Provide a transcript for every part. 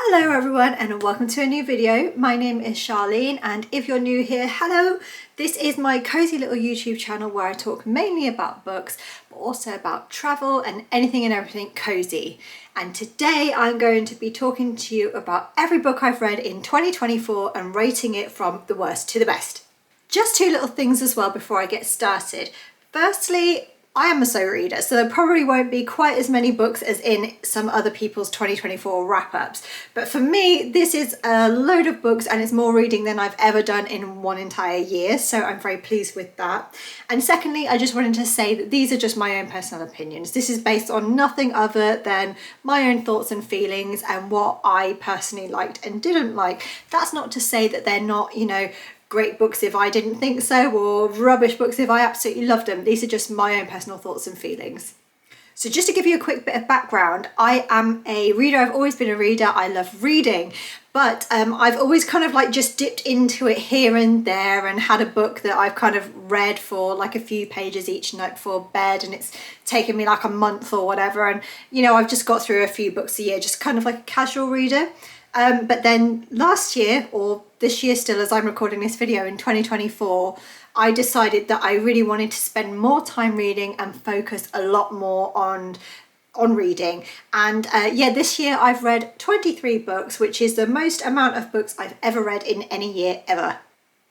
Hello everyone and welcome to a new video. My name is Charlene and if you're new here, hello! This is my cozy little YouTube channel where I talk mainly about books but also about travel and anything and everything cozy. And today I'm going to be talking to you about every book I've read in 2024 and rating it from the worst to the best. Just two little things as well before I get started. Firstly, I am a slow reader, so there probably won't be quite as many books as in some other people's 2024 wrap-ups. But for me, this is a load of books and it's more reading than I've ever done in one entire year, so I'm very pleased with that. And secondly, I just wanted to say that these are just my own personal opinions. This is based on nothing other than my own thoughts and feelings and what I personally liked and didn't like. That's not to say that they're not, great books if I didn't think so, or rubbish books if I absolutely loved them. These are just my own personal thoughts and feelings. So just to give you a quick bit of background, I am a reader. I've always been a reader. I love reading, but I've always kind of like just dipped into it here and there and had a book that I've kind of read for like a few pages each night before bed, and it's taken me like a month or whatever. And I've just got through a few books a year, just kind of like a casual reader. But then last year, or this year still as I'm recording this video in 2024, I decided that I really wanted to spend more time reading and focus a lot more on reading. And this year I've read 23 books, which is the most amount of books I've ever read in any year ever.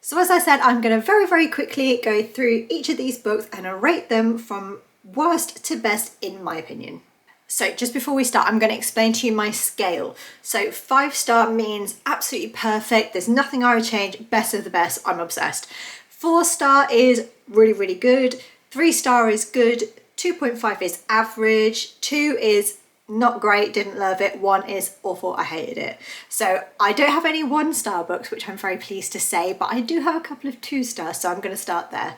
So as I said, I'm going to very, very quickly go through each of these books and rate them from worst to best in my opinion. So just before we start, I'm going to explain to you my scale. So 5-star means absolutely perfect. There's nothing I would change. Best of the best. I'm obsessed. 4-star is really, really good. 3-star is good. 2.5 is average. 2 is not great, didn't love it. 1 is awful, I hated it. So I don't have any 1-star books, which I'm very pleased to say, but I do have a couple of 2-stars, so I'm going to start there.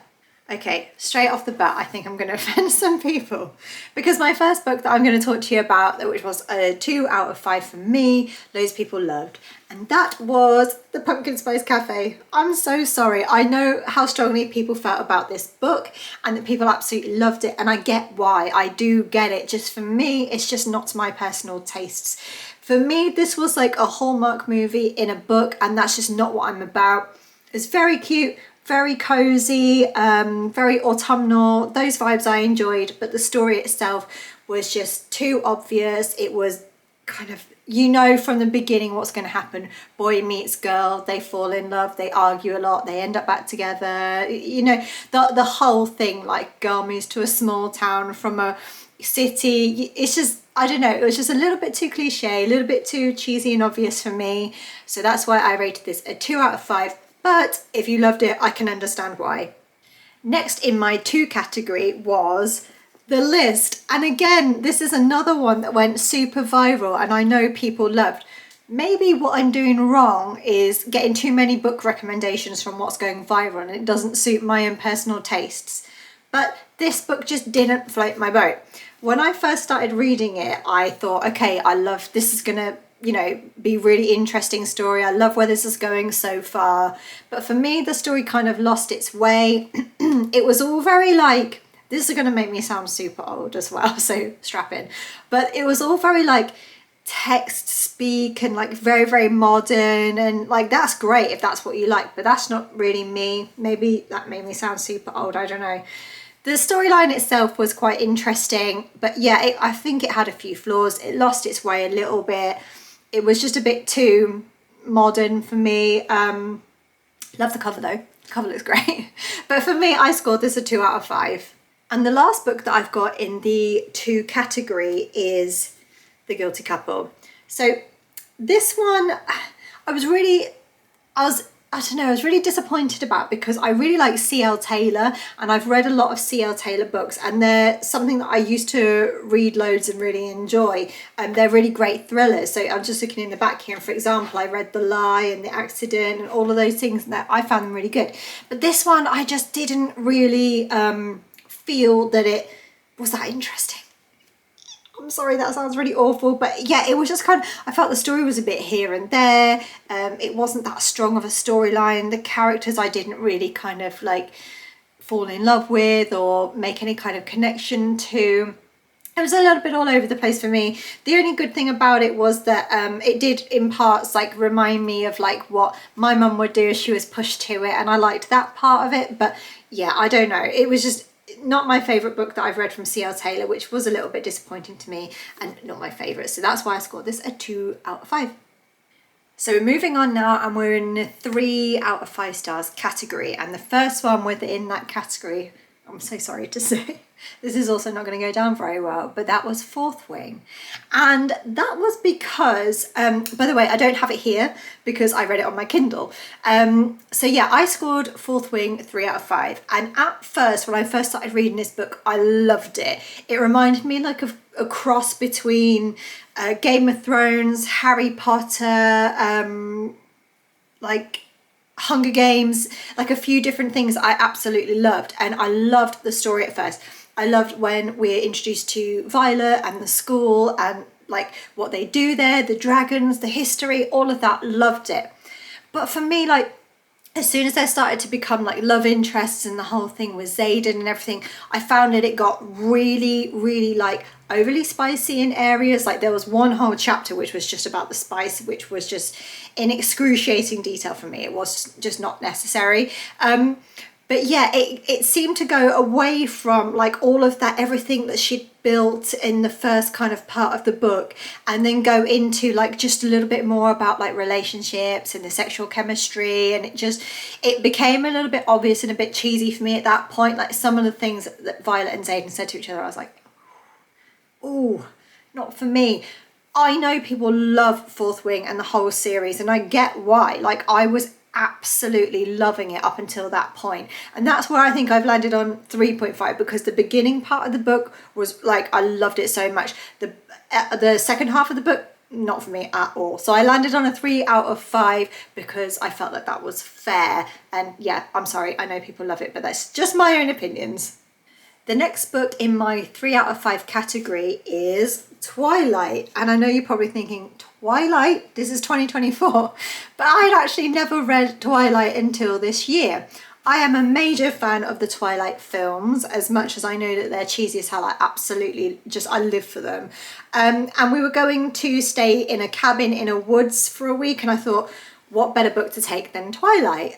Okay, straight off the bat, I think I'm going to offend some people because my first book that I'm going to talk to you about, which was a 2 out of 5 for me, loads of people loved, and that was The Pumpkin Spice Cafe. I'm so sorry. I know how strongly people felt about this book and that people absolutely loved it, and I get why. I do get it. Just for me, it's just not to my personal tastes. For me, this was like a Hallmark movie in a book, and that's just not what I'm about. It's very cute, very cozy, very autumnal. Those vibes I enjoyed, but the story itself was just too obvious. It was kind of, from the beginning what's going to happen. Boy meets girl, they fall in love, they argue a lot, they end up back together. The whole thing, like girl moves to a small town from a city. It's just, I don't know, it was just a little bit too cliche, a little bit too cheesy and obvious for me. So that's why I rated this a 2 out of 5. But if you loved it, I can understand why. Next in my 2 category was The List. And again, this is another one that went super viral and I know people loved. Maybe what I'm doing wrong is getting too many book recommendations from what's going viral and it doesn't suit my own personal tastes. But this book just didn't float my boat. When I first started reading it, I thought, okay, this is going to be really interesting story. I love where this is going so far. But for me, the story kind of lost its way. It was all very like, this is going to make me sound super old as well, so strap in. But it was all very like text speak and like very, very modern. And like, that's great if that's what you like, but that's not really me. Maybe that made me sound super old. I don't know. The storyline itself was quite interesting, but yeah, I think it had a few flaws. It lost its way a little bit. It was just a bit too modern for me. Love the cover though. The cover looks great. But for me, I scored this a 2 out of 5. And the last book that I've got in the 2 category is The Guilty Couple. So this one, I was really disappointed about because I really like C.L. Taylor and I've read a lot of C.L. Taylor books and they're something that I used to read loads and really enjoy. They're really great thrillers. So I'm just looking in the back here and for example, I read The Lie and The Accident and all of those things that I found them really good. But this one, I just didn't really feel that it was that interesting. I'm sorry, that sounds really awful, but yeah, it was just kind of, I felt the story was a bit here and there. It wasn't that strong of a storyline. The characters I didn't really kind of like fall in love with or make any kind of connection to. It was a little bit all over the place for me. The only good thing about it was that it did in parts like remind me of like what my mum would do if she was pushed to it, and I liked that part of it. But yeah, I don't know, it was just not my favourite book that I've read from C.L. Taylor, which was a little bit disappointing to me and not my favourite, so that's why I scored this a 2 out of 5. So we're moving on now, and we're in the 3 out of 5 stars category, and the first one within that category, I'm so sorry to say, this is also not going to go down very well, but that was Fourth Wing. And that was because, by the way, I don't have it here because I read it on my Kindle. So yeah, I scored Fourth Wing 3 out of 5. And at first, when I first started reading this book, I loved it. It reminded me like of a cross between Game of Thrones, Harry Potter, like Hunger Games, like a few different things I absolutely loved. And I loved the story at first. I loved when we're introduced to Violet and the school and like what they do there, the dragons, the history, all of that, loved it. But for me, like as soon as there started to become like love interests and the whole thing with Xaden and everything, I found that it got really, really like overly spicy in areas. Like there was one whole chapter which was just about the spice, which was just in excruciating detail for me. It was just not necessary. But yeah, it seemed to go away from like all of that, everything that she'd built in the first kind of part of the book, and then go into like just a little bit more about like relationships and the sexual chemistry, and it became a little bit obvious and a bit cheesy for me at that point. Like some of the things that Violet and Xaden said to each other, I was like, ooh, not for me. I know people love Fourth Wing and the whole series, and I get why. Like I was absolutely loving it up until that point, and that's where I think I've landed on 3.5, because the beginning part of the book was like, I loved it so much. The second half of the book, not for me at all. So I landed on a 3 out of 5 because I felt that that was fair. And yeah, I'm sorry, I know people love it, but that's just my own opinions. The next book in my 3 out of 5 category is Twilight. And I know you're probably thinking, Twilight? This is 2024. But I'd actually never read Twilight until this year. I am a major fan of the Twilight films, as much as I know that they're cheesy as hell. I absolutely I live for them. And we were going to stay in a cabin in a woods for a week, and I thought, what better book to take than Twilight?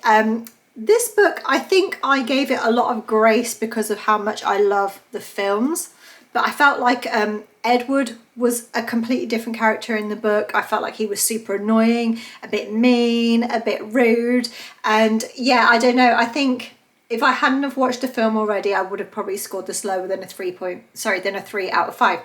This book, I think I gave it a lot of grace because of how much I love the films, but I felt like Edward was a completely different character in the book. I felt like he was super annoying, a bit mean, a bit rude, and yeah, I don't know, I think if I hadn't have watched the film already, I would have probably scored this lower than a 3 out of 5.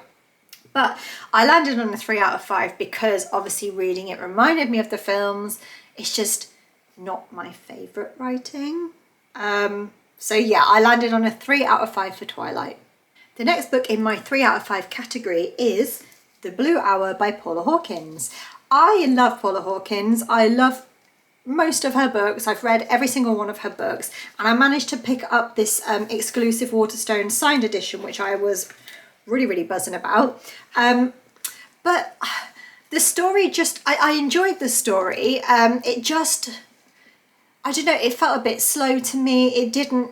But I landed on a 3 out of 5 because obviously reading it reminded me of the films. It's just not my favourite writing. So yeah, I landed on a 3 out of 5 for Twilight. The next book in my 3 out of 5 category is The Blue Hour by Paula Hawkins. I love Paula Hawkins. I love most of her books. I've read every single one of her books, and I managed to pick up this exclusive Waterstone signed edition, which I was really, really buzzing about. But the story I enjoyed the story. I don't know, it felt a bit slow to me. It didn't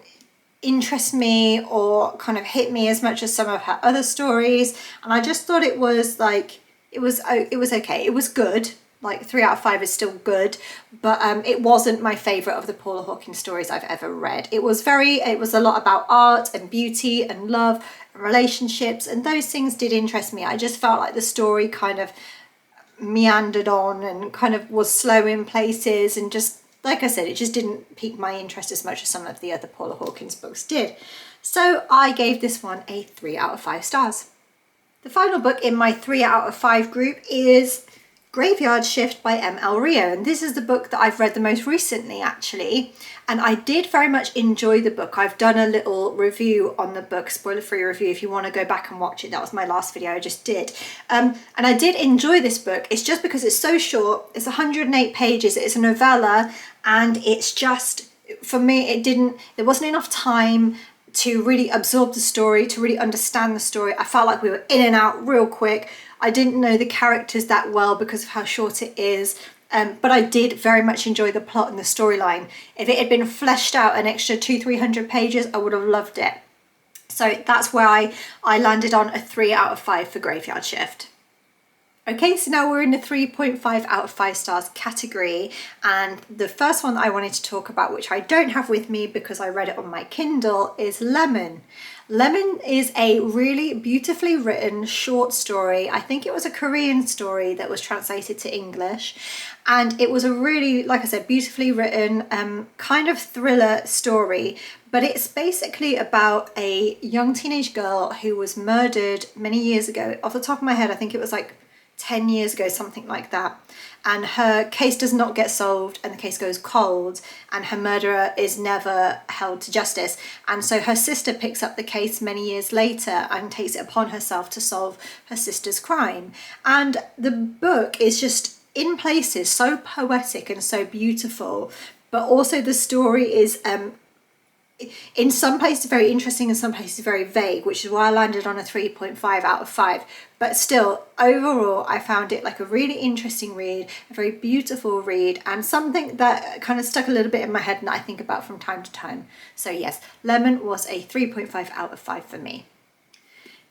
interest me or kind of hit me as much as some of her other stories. And I just thought it was like, it was okay. It was good. Like 3 out of 5 is still good, but it wasn't my favourite of the Paula Hawkins stories I've ever read. It was a lot about art and beauty and love and relationships, and those things did interest me. I just felt like the story kind of meandered on and kind of was slow in places, and just, like I said, it just didn't pique my interest as much as some of the other Paula Hawkins books did. So I gave this one a 3 out of 5 stars. The final book in my 3 out of 5 group is Graveyard Shift by M.L. Rio, and this is the book that I've read the most recently actually, and I did very much enjoy the book. I've done a little review on the book, spoiler-free review, if you want to go back and watch it. That was my last video I just did, and I did enjoy this book. It's just because it's so short. It's 108 pages. It's a novella, and it's just, for me, there wasn't enough time to really absorb the story, to really understand the story. I felt like we were in and out real quick. I didn't know the characters that well because of how short it is, but I did very much enjoy the plot and the storyline. If it had been fleshed out an extra 200-300 pages, I would have loved it. So that's where I landed on a 3 out of 5 for Graveyard Shift. Okay, so now we're in the 3.5 out of 5 stars category, and the first one that I wanted to talk about, which I don't have with me because I read it on my Kindle, is Lemon. Lemon is a really beautifully written short story. I think it was a Korean story that was translated to English, and it was a really, like I said, beautifully written kind of thriller story. But it's basically about a young teenage girl who was murdered many years ago. Off the top of my head, I think it was like 10 years ago, something like that. And her case does not get solved, and the case goes cold, and her murderer is never held to justice. And so her sister picks up the case many years later and takes it upon herself to solve her sister's crime. And the book is just in places so poetic and so beautiful, but also the story is in some places very interesting and some places very vague, which is why I landed on a 3.5 out of 5. But still, overall, I found it like a really interesting read, a very beautiful read, and something that kind of stuck a little bit in my head and I think about from time to time. So yes, Lemon was a 3.5 out of 5 for me.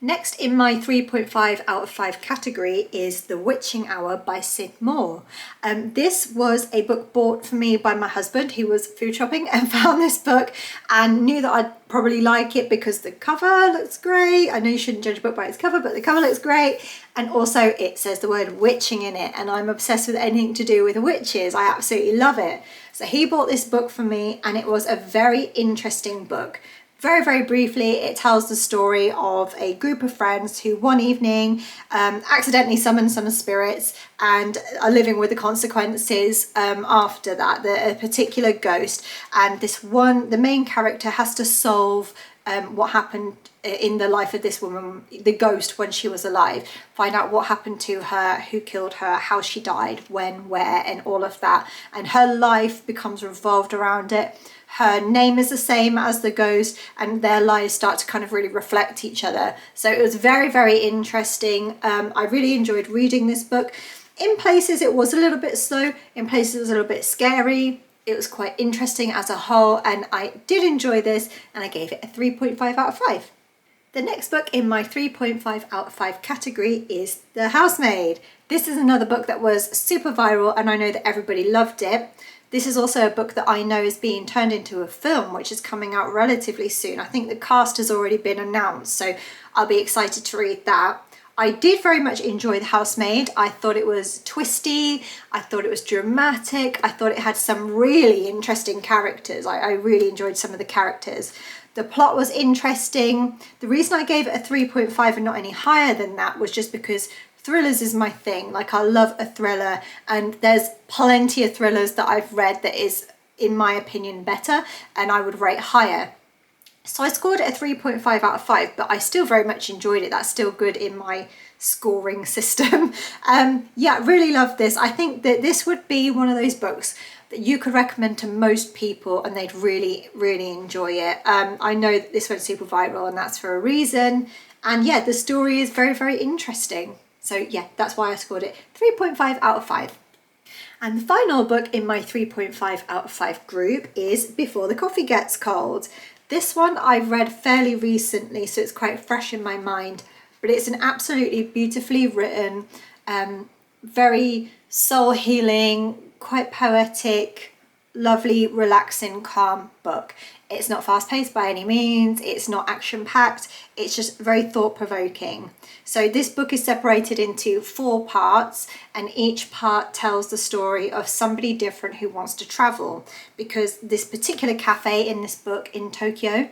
Next in my 3.5 out of 5 category is The Witching Hour by Sid Moore. This was a book bought for me by my husband. He was food shopping and found this book and knew that I'd probably like it because the cover looks great. I know you shouldn't judge a book by its cover, but the cover looks great. And also it says the word witching in it, and I'm obsessed with anything to do with witches. I absolutely love it. So he bought this book for me, and it was a very interesting book. Very, very briefly, it tells the story of a group of friends who one evening accidentally summon some spirits and are living with the consequences after that, a particular ghost. And the main character has to solve what happened in the life of this woman, the ghost, when she was alive. Find out what happened to her, who killed her, how she died, when, where, and all of that. And her life becomes revolved around it. Her name is the same as the ghost, and their lives start to kind of really reflect each other. So it was very, very interesting. I really enjoyed reading this book. In places it was a little bit slow, in places it was a little bit scary. It was quite interesting as a whole, and I did enjoy this, and I gave it a 3.5 out of 5. The next book in my 3.5 out of 5 category is The Housemaid. This is another book that was super viral, and I know that everybody loved it. This is also a book that I know is being turned into a film, which is coming out relatively soon. I think the cast has already been announced, so I'll be excited to read that. I did very much enjoy The Housemaid. I thought it was twisty, I thought it was dramatic, I thought it had some really interesting characters. I really enjoyed some of the characters. The plot was interesting. The reason I gave it a 3.5 and not any higher than that was just because thrillers is my thing. Like, I love a thriller, and there's plenty of thrillers that I've read that is, in my opinion, better and I would rate higher. So I scored it a 3.5 out of 5, but I still very much enjoyed it. That's still good in my scoring system. Yeah, really loved this. I think that this would be one of those books that you could recommend to most people and they'd really, really enjoy it. I know that this went super viral, and that's for a reason. And yeah, the story is very, very interesting. So yeah, that's why I scored it 3.5 out of 5. And the final book in my 3.5 out of 5 group is Before the Coffee Gets Cold. This one I've read fairly recently, so it's quite fresh in my mind, but it's an absolutely beautifully written, very soul healing, quite poetic, lovely, relaxing, calm book. It's not fast paced by any means, it's not action packed, it's just very thought provoking. So this book is separated into 4 parts, and each part tells the story of somebody different who wants to travel, because this particular cafe in this book in Tokyo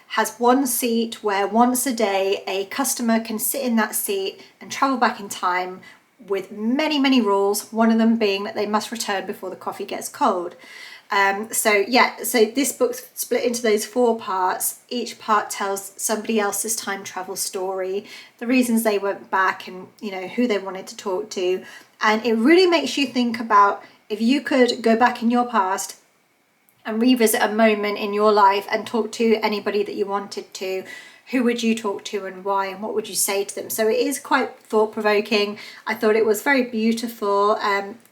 has one seat where once a day a customer can sit in that seat and travel back in time, with many, many rules, one of them being that they must return before the coffee gets cold. So this book's split into those 4 parts. Each part tells somebody else's time travel story, the reasons they went back, and who they wanted to talk to. And it really makes you think about, if you could go back in your past and revisit a moment in your life and talk to anybody that you wanted to, who would you talk to and why, and what would you say to them? So it is quite thought-provoking. I thought it was very beautiful,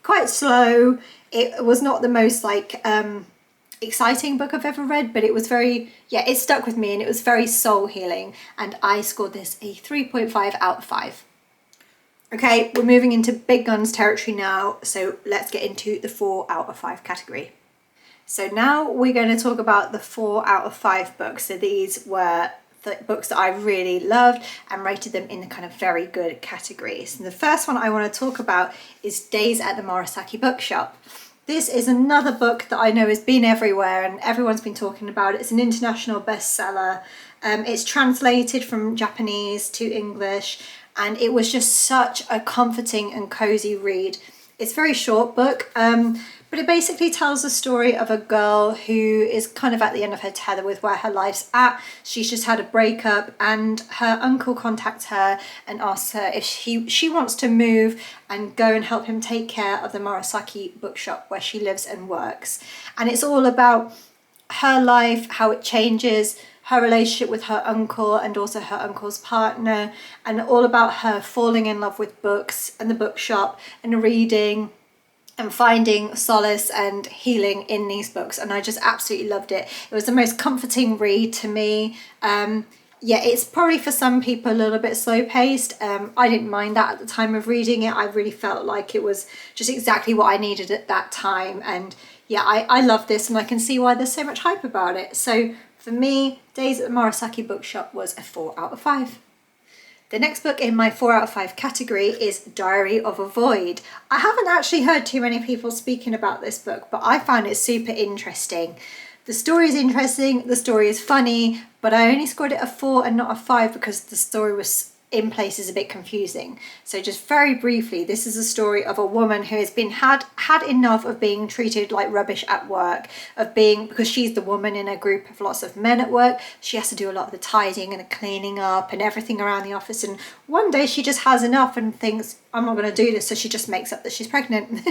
quite slow. It was not the most exciting book I've ever read, but it was very, yeah, it stuck with me and it was very soul healing, and I scored this a 3.5 out of 5. Okay, we're moving into big guns territory now, so let's get into the 4 out of 5 category. So now we're going to talk about the 4 out of 5 books. So these were the books that I really loved and rated them in the kind of very good category. So the first one I want to talk about is Days at the Murasaki Bookshop. This is another book that I know has been everywhere and everyone's been talking about it. It's an international bestseller. It's translated from Japanese to English, and it was just such a comforting and cozy read. It's a very short book, but it basically tells the story of a girl who is kind of at the end of her tether with where her life's at. She's just had a breakup, and her uncle contacts her and asks her if she wants to move and go and help him take care of the Murasaki bookshop where she lives and works. And it's all about her life, how it changes, her relationship with her uncle and also her uncle's partner, and all about her falling in love with books and the bookshop and reading and finding solace and healing in these books. And I just absolutely loved it. It was the most comforting read to me. Yeah, it's probably for some people a little bit slow paced. I didn't mind that at the time of reading it. I really felt like it was just exactly what I needed at that time. And yeah, I love this, and I can see why there's so much hype about it. So for me, Days at the Murasaki Bookshop was a 4 out of 5. The next book in my 4 out of 5 category is Diary of a Void. I haven't actually heard too many people speaking about this book, but I found it super interesting. The story is interesting, the story is funny, but I only scored it a 4 and not a 5 because the story was in places a bit confusing. So just very briefly, this is a story of a woman who has been had enough of being treated like rubbish at work, because she's the woman in a group of lots of men at work. She has to do a lot of the tidying and the cleaning up and everything around the office, and one day she just has enough and thinks, I'm not going to do this, so she just makes up that she's pregnant.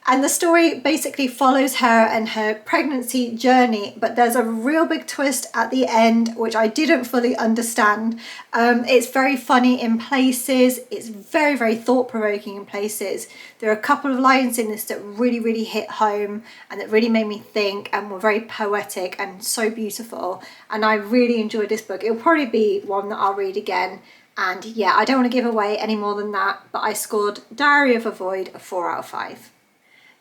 And the story basically follows her and her pregnancy journey, but there's a real big twist at the end, which I didn't fully understand. It's very funny in places. It's very, very thought-provoking in places. There are a couple of lines in this that really, really hit home and that really made me think and were very poetic and so beautiful. And I really enjoyed this book. It'll probably be one that I'll read again. And yeah, I don't want to give away any more than that, but I scored Diary of a Void a 4 out of 5.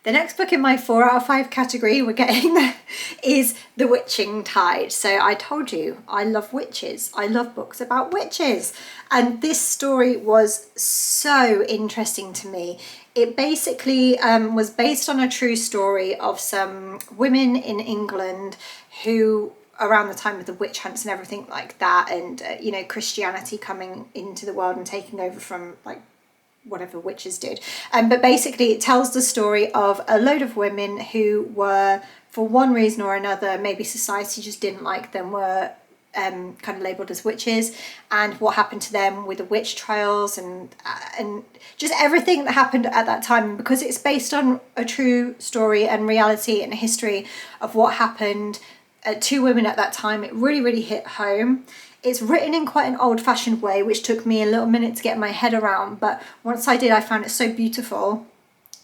The next book in my 4 out of 5 category, we're getting there, is The Witching Tide. So I told you, I love witches. I love books about witches. And this story was so interesting to me. It basically was based on a true story of some women in England who, around the time of the witch hunts and everything like that, and Christianity coming into the world and taking over from like whatever witches did. But basically it tells the story of a load of women who were, for one reason or another, maybe society just didn't like them, were kind of labelled as witches, and what happened to them with the witch trials and just everything that happened at that time. And because it's based on a true story and reality and history of what happened to women at that time, it really, really hit home. It's written in quite an old-fashioned way, which took me a little minute to get my head around, but once I did, I found it so beautiful.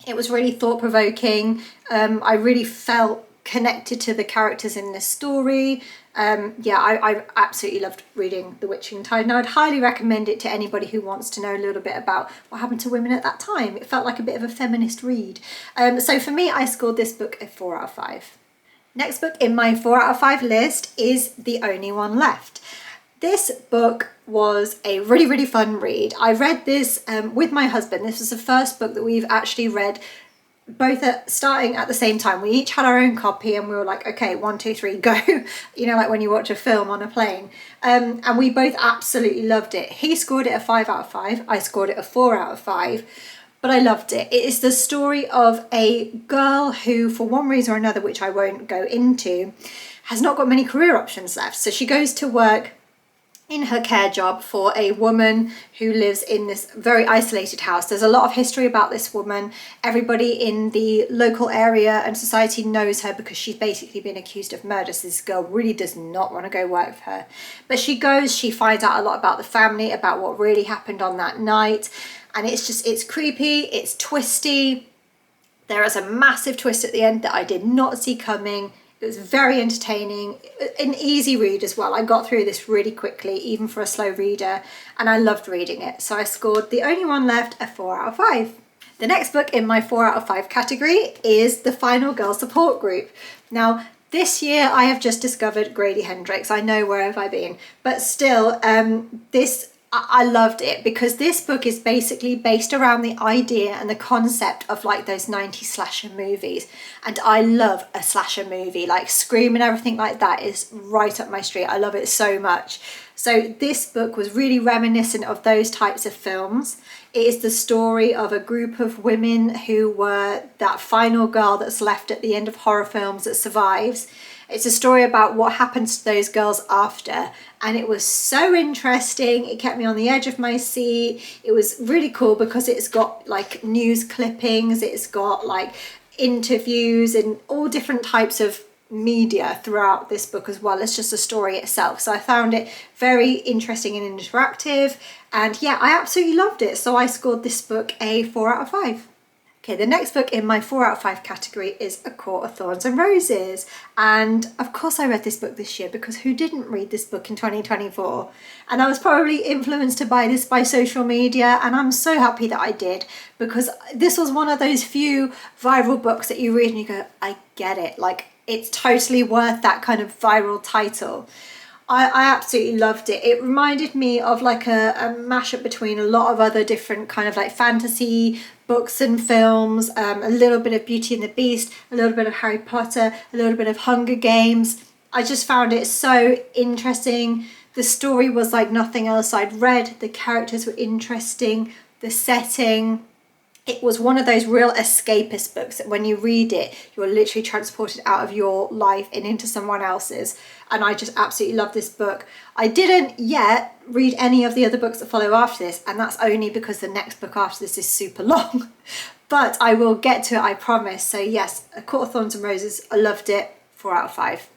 It was really thought-provoking. I really felt connected to the characters in this story. I absolutely loved reading The Witching Tide, and I would highly recommend it to anybody who wants to know a little bit about what happened to women at that time. It felt like a bit of a feminist read. So for me, I scored this book a 4 out of 5. Next book in my 4 out of 5 list is The Only One Left. This book was a really, really fun read. I read this with my husband. This was the first book that we've actually read both starting at the same time. We each had our own copy and we were like, okay, 1, 2, 3, go. Like when you watch a film on a plane. And we both absolutely loved it. He scored it a 5 out of 5. I scored it a 4 out of 5. But I loved it. It is the story of a girl who, for one reason or another, which I won't go into, has not got many career options left. So she goes to work in her care job for a woman who lives in this very isolated house. There's a lot of history about this woman. Everybody in the local area and society knows her because she's basically been accused of murder. So this girl really does not want to go work with her. But she goes, she finds out a lot about the family, about what really happened on that night. And it's creepy, it's twisty, There is a massive twist at the end that I did not see coming. It was very entertaining, an easy read as well. I got through this really quickly, even for a slow reader, and I loved reading it. So I scored the only one left a 4 out of 5. The next book in my 4 out of 5 category is The Final Girl Support Group. Now, this year I have just discovered Grady Hendrix. I know, where have I been? But still, I loved it because this book is basically based around the idea and the concept of like those 90s slasher movies. And I love a slasher movie, like Scream and everything like that is right up my street. I love it so much. So this book was really reminiscent of those types of films. It is the story of a group of women who were that final girl that's left at the end of horror films that survives. It's a story about what happens to those girls after, and it was so interesting. It kept me on the edge of my seat. It was really cool because it's got like news clippings, it's got like interviews and all different types of media throughout this book as well as just the story itself. So I found it very interesting and interactive, and yeah, I absolutely loved it. So I scored this book a 4 out of 5. Okay, the next book in my 4 out of 5 category is A Court of Thorns and Roses. And of course I read this book this year, because who didn't read this book in 2024? And I was probably influenced to buy this by social media, and I'm so happy that I did, because this was one of those few viral books that you read and you go, I get it. Like, it's totally worth that kind of viral title. I absolutely loved it. It reminded me of like a mashup between a lot of other different kind of like fantasy books and films, a little bit of Beauty and the Beast, a little bit of Harry Potter, a little bit of Hunger Games. I just found it so interesting. The story was like nothing else I'd read. The characters were interesting. The setting. It was one of those real escapist books that when you read it, you're literally transported out of your life and into someone else's. And I just absolutely love this book. I didn't yet read any of the other books that follow after this, and that's only because the next book after this is super long. But I will get to it, I promise. So yes, A Court of Thorns and Roses, I loved it, 4 out of 5.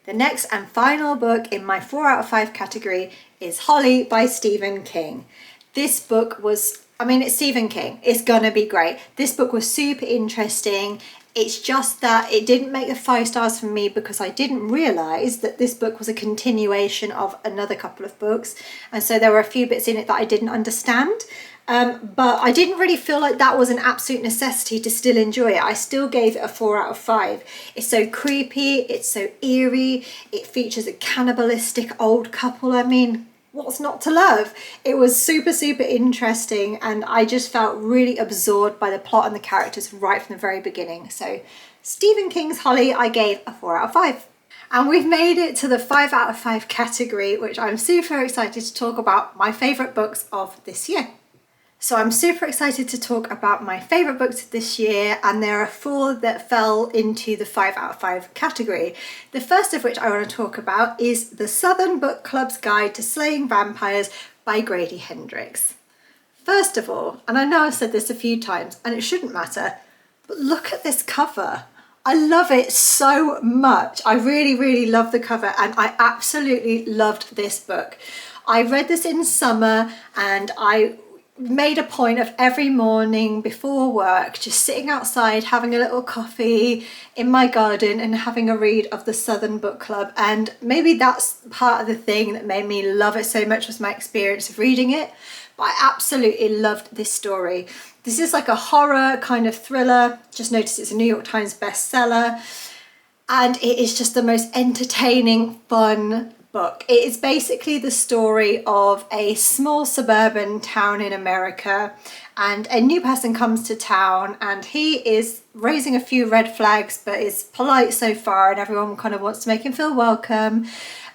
The next and final book in my 4 out of 5 category is Holly by Stephen King. This book was, I mean, it's Stephen King. It's gonna be great. This book was super interesting. It's just that it didn't make the 5 stars for me because I didn't realise that this book was a continuation of another couple of books. And so there were a few bits in it that I didn't understand. But I didn't really feel like that was an absolute necessity to still enjoy it. I still gave it a 4 out of 5. It's so creepy, it's so eerie, it features a cannibalistic old couple. I mean, what's not to love? It was super, super interesting, and I just felt really absorbed by the plot and the characters right from the very beginning. So Stephen King's Holly, I gave a 4 out of 5. And we've made it to the 5 out of 5 category, which I'm super excited to talk about my favourite books of this year. So I'm super excited to talk about my favourite books this year, and there are 4 that fell into the 5 out of 5 category. The first of which I want to talk about is The Southern Book Club's Guide to Slaying Vampires by Grady Hendrix. First of all, and I know I've said this a few times and it shouldn't matter, but look at this cover. I love it so much. I really, really love the cover, and I absolutely loved this book. I read this in summer, and I made a point of every morning before work just sitting outside having a little coffee in my garden and having a read of the Southern Book Club. And maybe that's part of the thing that made me love it so much, was my experience of reading it. But I absolutely loved this story. This is like a horror kind of thriller. Just noticed it's a New York Times bestseller, and it is just the most entertaining, fun book. It is basically the story of a small suburban town in America, and a new person comes to town, and he is raising a few red flags but is polite so far, and everyone kind of wants to make him feel welcome,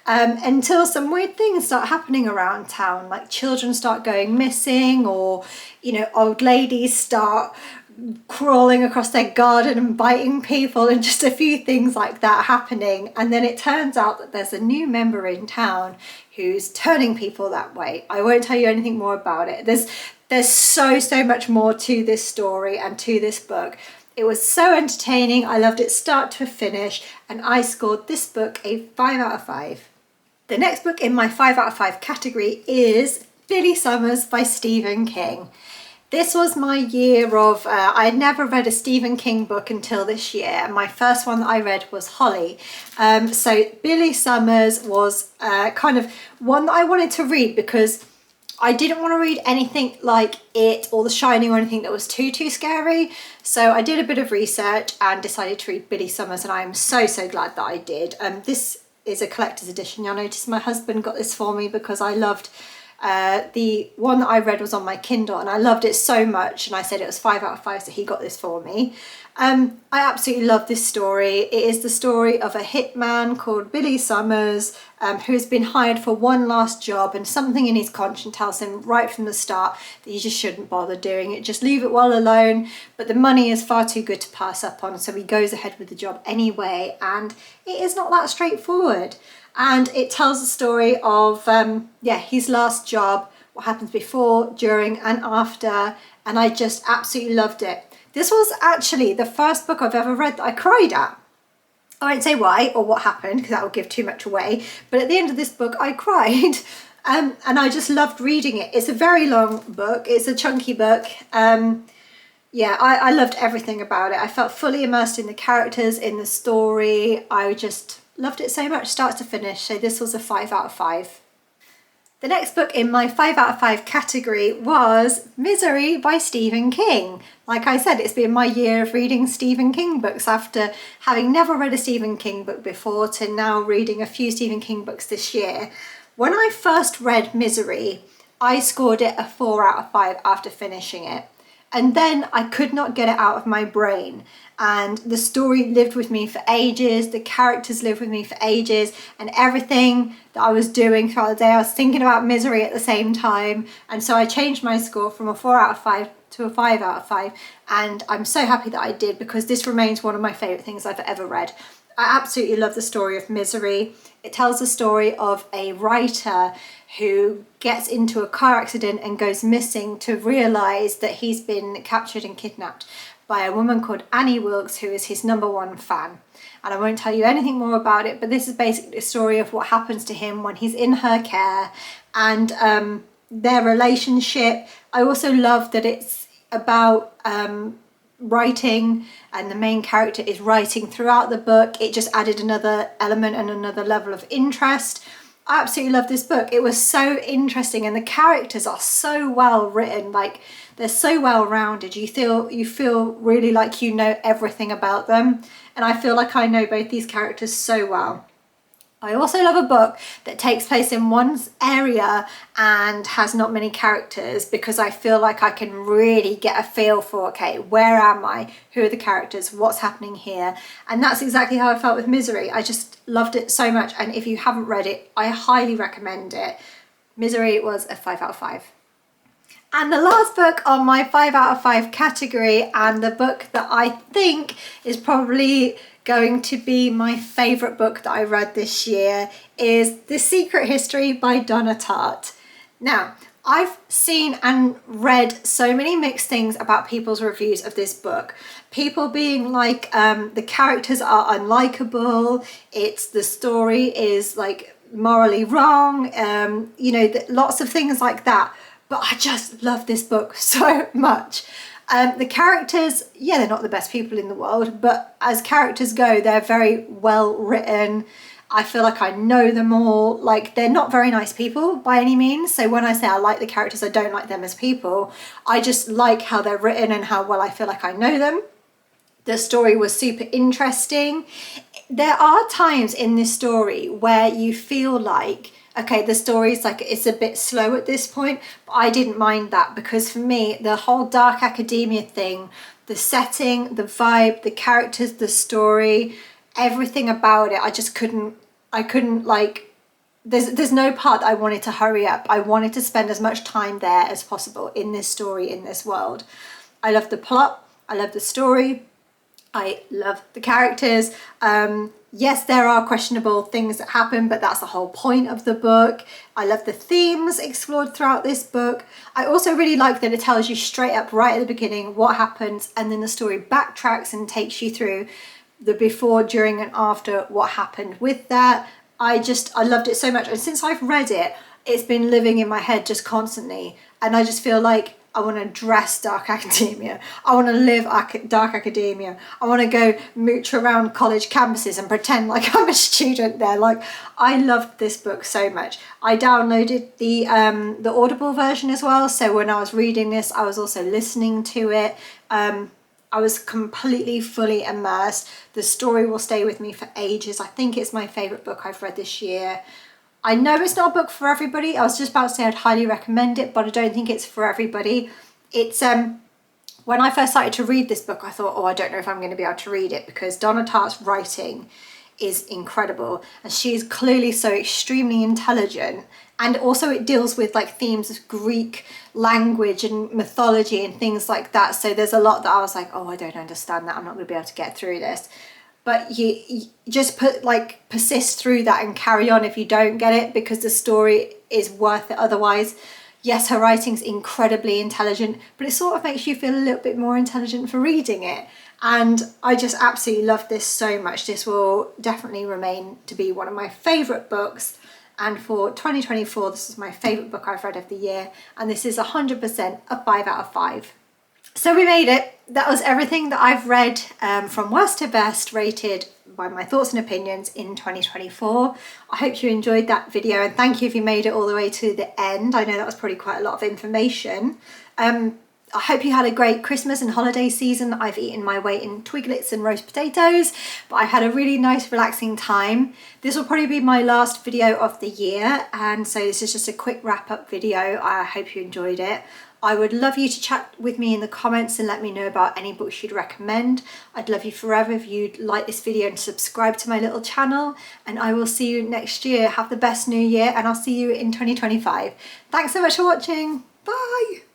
until some weird things start happening around town, like children start going missing, or old ladies start crawling across their garden and biting people, and just a few things like that happening. And then it turns out that there's a new member in town who's turning people that way. I won't tell you anything more about it. There's so much more to this story and to this book. It was so entertaining. I loved it start to finish, and I scored this book a 5 out of 5. The next book in my 5 out of 5 category is Billy Summers by Stephen King. This was my year of, I had never read a Stephen King book until this year, and my first one that I read was Holly. So Billy Summers was kind of one that I wanted to read because I didn't want to read anything like It or The Shining or anything that was too scary. So I did a bit of research and decided to read Billy Summers, and I am so glad that I did. This is a collector's edition. You'll notice my husband got this for me because I loved the one that I read was on my Kindle and I loved it so much, and I said it was 5 out of 5, so he got this for me. I absolutely love this story. It is the story of a hitman called Billy Summers who's been hired for one last job, and something in his conscience tells him right from the start that he just shouldn't bother doing it, just leave it well alone, but the money is far too good to pass up on, so he goes ahead with the job anyway, and it is not that straightforward. And it tells the story of his last job, what happens before, during and after, and I just absolutely loved it. This was actually the first book I've ever read that I cried at. I won't say why or what happened because that will give too much away, but at the end of this book I cried and I just loved reading it. It's a very long book, it's a chunky book. I loved everything about it. I felt fully immersed in the characters, in the story. I just loved it so much, start to finish, so this was a 5 out of 5. The next book in my 5 out of 5 category was Misery by Stephen King. Like I said, it's been my year of reading Stephen King books, after having never read a Stephen King book before to now reading a few Stephen King books this year. When I first read Misery, I scored it a 4 out of 5 after finishing it. And then I could not get it out of my brain. And the story lived with me for ages, the characters lived with me for ages, and everything that I was doing throughout the day, I was thinking about Misery at the same time. And so I changed my score from a 4 out of 5 to a 5 out of 5. And I'm so happy that I did, because this remains one of my favourite things I've ever read. I absolutely love the story of Misery. It tells the story of a writer who gets into a car accident and goes missing to realise that he's been captured and kidnapped by a woman called Annie Wilkes, who is his #1 fan. And I won't tell you anything more about it, but this is basically a story of what happens to him when he's in her care and their relationship. I also love that it's about writing, and the main character is writing throughout the book. It just added another element and another level of interest. I absolutely love this book. It was so interesting, and the characters are so well written. Like, they're so well rounded. You feel really like you know everything about them, and I feel like I know both these characters so well. I also love a book that takes place in one area and has not many characters, because I feel like I can really get a feel for, okay, where am I? Who are the characters? What's happening here? And that's exactly how I felt with Misery. I just loved it so much, and if you haven't read it, I highly recommend it. Misery was a 5 out of 5. And the last book on my 5 out of 5 category, and the book that I think is probably going to be my favourite book that I read this year, is The Secret History by Donna Tartt. Now, I've seen and read so many mixed things about people's reviews of this book. People being like, the characters are unlikable, the story is like morally wrong, lots of things like that. But I just love this book so much. The characters, they're not the best people in the world, but as characters go, they're very well written. I feel like I know them all. Like, they're not very nice people by any means. So when I say I like the characters, I don't like them as people. I just like how they're written and how well I feel like I know them. The story was super interesting. There are times in this story where you feel like, okay, the story's like, it's a bit slow at this point, but I didn't mind that, because for me, the whole dark academia thing, the setting, the vibe, the characters, the story, everything about it, I couldn't like, there's no part that I wanted to hurry up. I wanted to spend as much time there as possible in this story, in this world. I love the plot, I love the story, I love the characters. Yes, there are questionable things that happen, but that's the whole point of the book. I love the themes explored throughout this book. I also really like that it tells you straight up right at the beginning what happens, and then the story backtracks and takes you through the before, during and after what happened with that. I loved it so much, and since I've read it, it's been living in my head just constantly, and I just feel like I want to dress dark academia. I want to live dark academia. I want to go mooch around college campuses and pretend like I'm a student there. Like, I loved this book so much. I downloaded the Audible version as well. So when I was reading this, I was also listening to it. I was completely, fully immersed. The story will stay with me for ages. I think it's my favourite book I've read this year. I know it's not a book for everybody. I was just about to say I'd highly recommend it, but I don't think it's for everybody. It's when I first started to read this book, I thought, oh, I don't know if I'm going to be able to read it, because Donna Tartt's writing is incredible, and she's clearly so extremely intelligent, and also it deals with like themes of Greek language and mythology and things like that. So there's a lot that I was like, oh, I don't understand that. I'm not going to be able to get through this. But you just persist through that and carry on if you don't get it, because the story is worth it otherwise. Yes, her writing's incredibly intelligent, but it sort of makes you feel a little bit more intelligent for reading it. And I just absolutely love this so much. This will definitely remain to be one of my favourite books. And for 2024, this is my favourite book I've read of the year. And this is 100% a 5 out of 5. So we made it. That was everything that I've read from worst to best, rated by my thoughts and opinions in 2024. I hope you enjoyed that video, and thank you if you made it all the way to the end. I know that was probably quite a lot of information. I hope you had a great Christmas and holiday season. I've eaten my weight in twiglets and roast potatoes, but I had a really nice relaxing time. This will probably be my last video of the year, and so this is just a quick wrap up video. I hope you enjoyed it. I would love you to chat with me in the comments and let me know about any books you'd recommend. I'd love you forever if you'd like this video and subscribe to my little channel, and I will see you next year. Have the best new year, and I'll see you in 2025. Thanks so much for watching. Bye.